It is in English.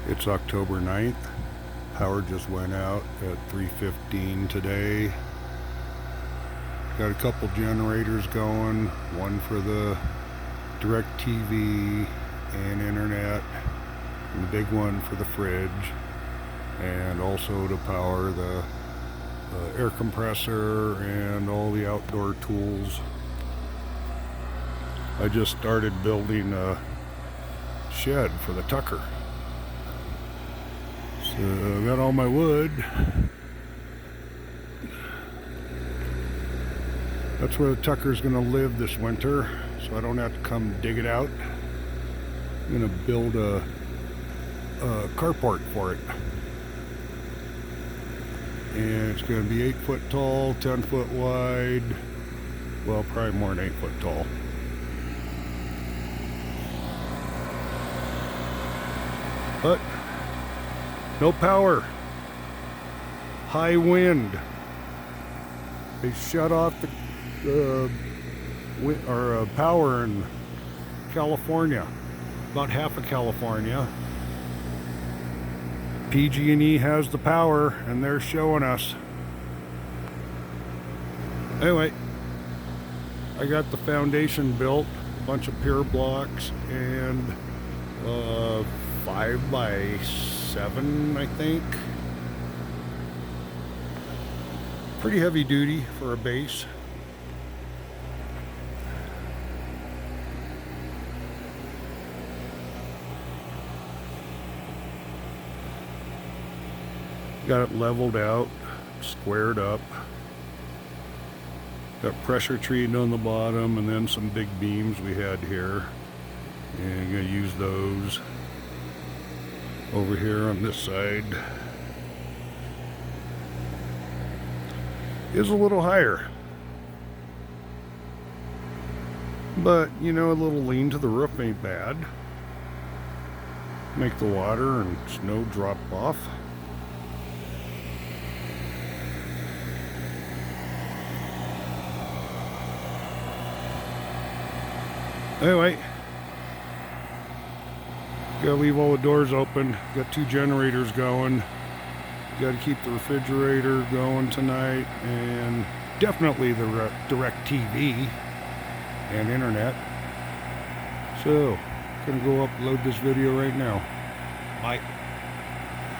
It's October 9th. Power just went out at 3:15 today. Got a couple generators going, one for the direct TV and internet, and the big one for the fridge, and also to power the air compressor and all the outdoor tools. I just started building a shed for the Tucker. So I got all my wood. That's where the Tucker's gonna live this winter, so I don't have to come dig it out. I'm gonna build a carport for it. And it's gonna be 8 foot tall, 10 foot wide. Well, probably more than 8 foot tall. But no power. High wind. They shut off the power in California, about half of California. PG&E has the power, and they're showing us. Anyway, I got the foundation built, a bunch of pier blocks, and 5x7, I think. Pretty heavy duty for a base. Got it leveled out, squared up. Got pressure treated on the bottom, and then some big beams we had here. And I'm gonna use those over here on this side. Is a little higher, but you know, a little lean to the roof ain't bad. Make the water and snow drop off. Anyway, gotta leave all the doors open. Got 2 generators going. Got to keep the refrigerator going tonight, and definitely the direct TV and internet. So, gonna go upload this video right now. Bye.